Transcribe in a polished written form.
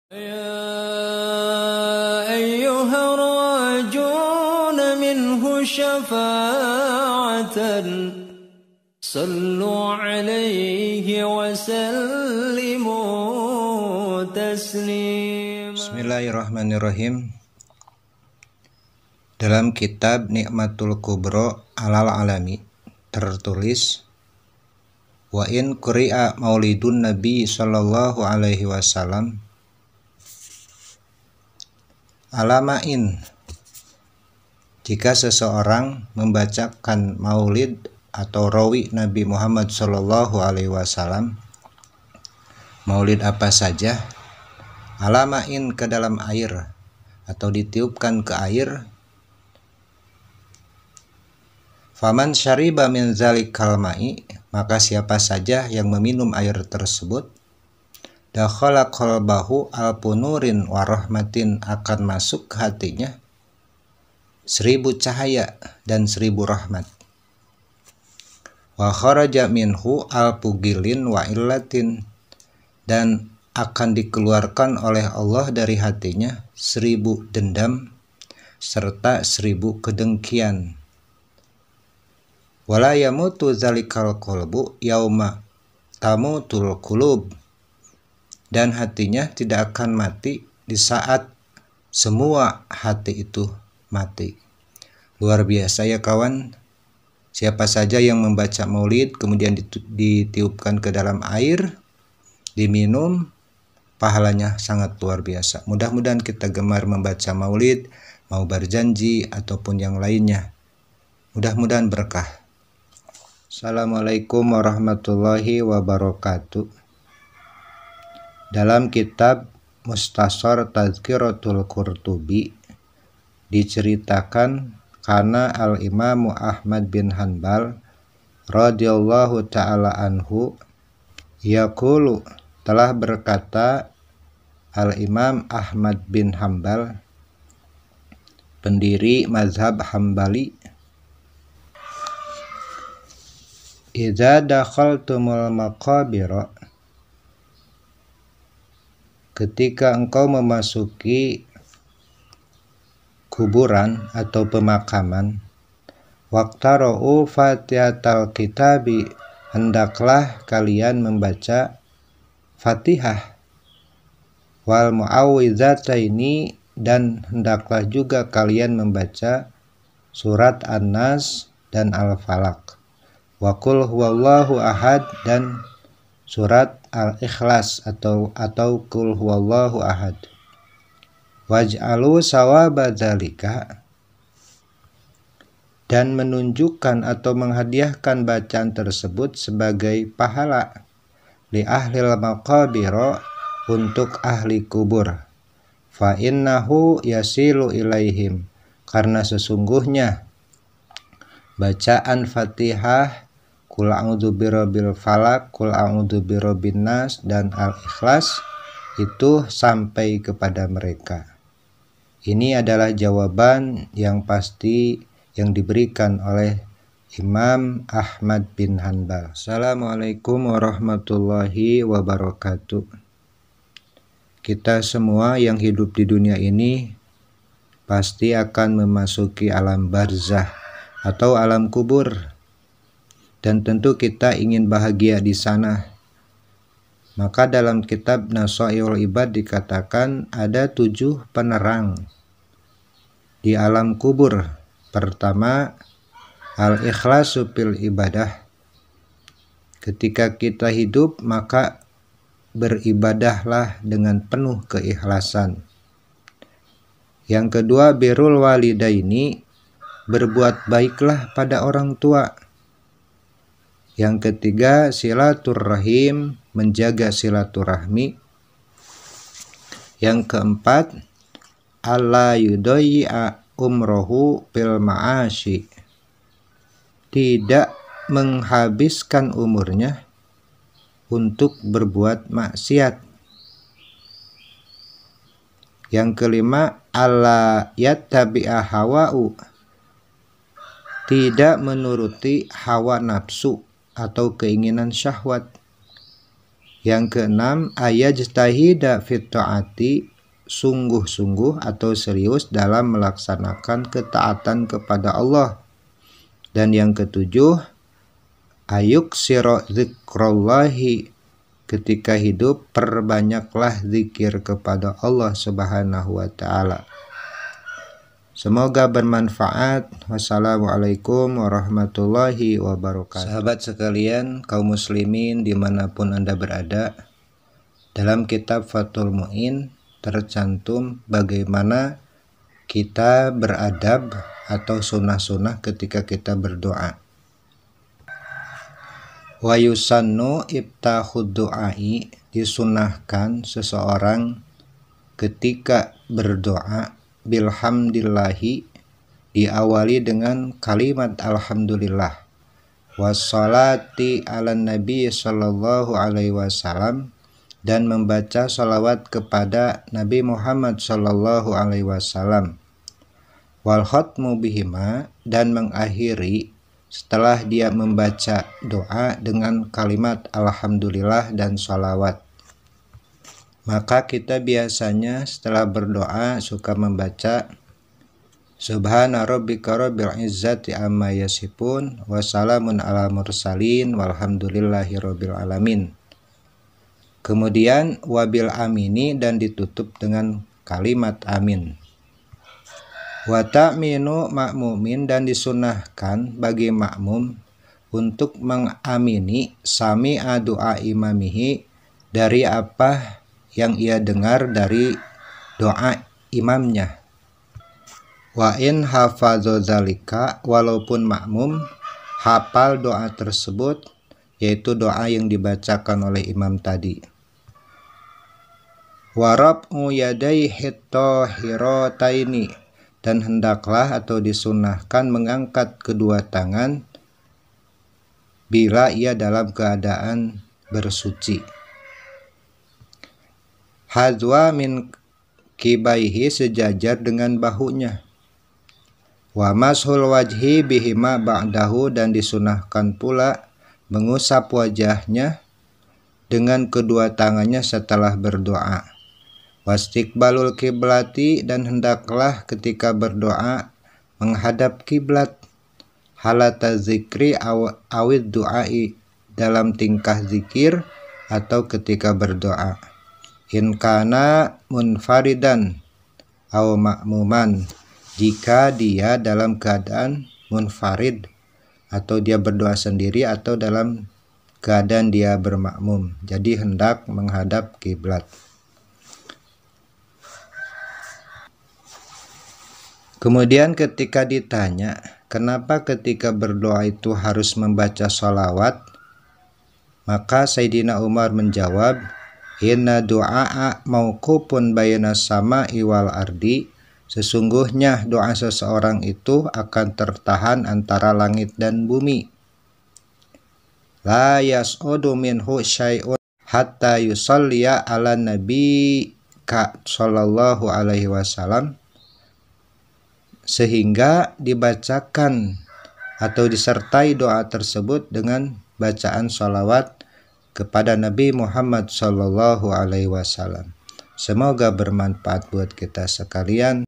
يا أيها الراجون منه شفاعة صلوا عليه وسلموا تسليما. Bismillahirrahmanirrahim. Dalam kitab Ni'matul Kubro Alal Alami tertulis, wa in quri'a maulidun Nabi sallallahu alaihi wasallam alamain, jika seseorang membacakan maulid atau rawi Nabi Muhammad sallallahu alaihi wasallam, maulid apa saja, alamain ke dalam air atau ditiupkan ke air, faman syariba min zalikal ma'i, maka siapa saja yang meminum air tersebut, dakhala qalbahu alpunurin warahmatin, akan masuk ke hatinya 1000 cahaya dan 1000 rahmat. Wa kharaja minhu alpugilin wa illatin, dan akan dikeluarkan oleh Allah dari hatinya 1000 dendam serta 1000 kedengkian. Wala yamutu zalikal qalbu yauma tamutul qulub, dan hatinya tidak akan mati di saat semua hati itu mati. Luar biasa ya kawan. Siapa saja yang membaca maulid kemudian ditiupkan ke dalam air, diminum, pahalanya sangat luar biasa. Mudah-mudahan kita gemar membaca maulid, mau berjanji ataupun yang lainnya. Mudah-mudahan berkah. Assalamualaikum warahmatullahi wabarakatuh. Dalam kitab Mustasar Tazkiratul Qurtubi diceritakan karena Al-Imam Ahmad bin Hanbal radhiyallahu ta'ala anhu yaqulu, telah berkata Al-Imam Ahmad bin Hanbal, pendiri mazhab Hambali, idza dakhaltumul maqabira, ketika engkau memasuki kuburan atau pemakaman, waqtara'u fatihatal kitabi, hendaklah kalian membaca Fatihah, wal mu'awwidhataini, dan hendaklah juga kalian membaca surat An-Nas dan Al-Falaq, wa qul huwallahu ahad, dan surat Al-Ikhlas atau qul huwallahu ahad. Waj'alu sawaba dzalika, dan menunjukkan atau menghadiahkan bacaan tersebut sebagai pahala li ahlil maqabira, untuk ahli kubur, fa innahu yasilu ilaihim, karena sesungguhnya bacaan Fatihah, Qul a'udzu birabbil falaq, Qul a'udzu birabbin nas, dan Al-Ikhlas itu sampai kepada mereka. Ini adalah jawaban yang pasti yang diberikan oleh Imam Ahmad bin Hanbal. Assalamualaikum warahmatullahi wabarakatuh. Kita semua yang hidup di dunia ini pasti akan memasuki alam barzah atau alam kubur, dan tentu kita ingin bahagia di sana. Maka dalam kitab Nasaihul Ibad dikatakan ada 7 penerang di alam kubur. Pertama, al-ikhlasu fil ibadah. Ketika kita hidup, maka beribadahlah dengan penuh keikhlasan. Yang kedua, birrul walidaini, berbuat baiklah pada orang tua. Yang ketiga, silaturrahim, menjaga silaturahmi. Yang keempat, alla yudayya umrohu fil ma'ashi, tidak menghabiskan umurnya untuk berbuat maksiat. Yang kelima, alla yattabi'a hawa'u, tidak menuruti hawa nafsu atau keinginan syahwat. Yang keenam, ayajtahida fit taati, sungguh-sungguh atau serius dalam melaksanakan ketaatan kepada Allah. Dan yang ketujuh, ayuksira zikrallahi, ketika hidup perbanyaklah zikir kepada Allah Subhanahu wa ta'ala. Semoga bermanfaat. Wassalamualaikum warahmatullahi wabarakatuh. Sahabat sekalian, kaum muslimin dimanapun Anda berada, dalam kitab Fathul Mu'in tercantum bagaimana kita beradab atau sunnah-sunnah ketika kita berdoa. Wa yusannu ibtahud du'ai, disunahkan seseorang ketika berdoa bilhamdillahi, diawali dengan kalimat alhamdulillah, wassalati ala nabi sallallahu alaihi wasallam, dan membaca salawat kepada Nabi Muhammad sallallahu alaihi wasallam, wal khatmu bihima, dan mengakhiri setelah dia membaca doa dengan kalimat alhamdulillah dan salawat. Maka kita biasanya setelah berdoa suka membaca Subhana rabbika rabbil izzati amma yasifun wa salamun ala mursalin walhamdulillahi rabbil alamin. Kemudian wabil amini, dan ditutup dengan kalimat amin. Wa ta'minu ma'mumin, dan disunahkan bagi makmum untuk mengamini sami'a doa imamihi, dari apa yang ia dengar dari doa imamnya. Wa in hafadzu dzalika, walaupun makmum hafal doa tersebut, yaitu doa yang dibacakan oleh imam tadi. Wa rab'u yadayhi tahirataini, dan hendaklah atau disunahkan mengangkat kedua tangan bila ia dalam keadaan bersuci. Hadwa min kibaihi, sejajar dengan bahunya. Wa mashul wajhi bihima ba'dahu, dan disunahkan pula mengusap wajahnya dengan kedua tangannya setelah berdoa. Wastiqbalul kiblati, dan hendaklah ketika berdoa menghadap kiblat. Halata zikri awid du'ai, dalam tingkah zikir atau ketika berdoa. In kana munfaridan aw ma'muman, jika dia dalam keadaan munfarid atau dia berdoa sendiri atau dalam keadaan dia bermakmum, jadi hendak menghadap kiblat. Kemudian ketika ditanya kenapa ketika berdoa itu harus membaca sholawat, maka Sayyidina Umar menjawab, inna du'a mauqufun bayna sama'i wal ardi, sesungguhnya doa seseorang itu akan tertahan antara langit dan bumi. La yas'udu minhu syai'un hatta yusalliya ala nabi sallallahu alaihi wasallam, sehingga dibacakan atau disertai doa tersebut dengan bacaan sholawat kepada Nabi Muhammad sallallahu alaihi wasallam. Semoga bermanfaat buat kita sekalian.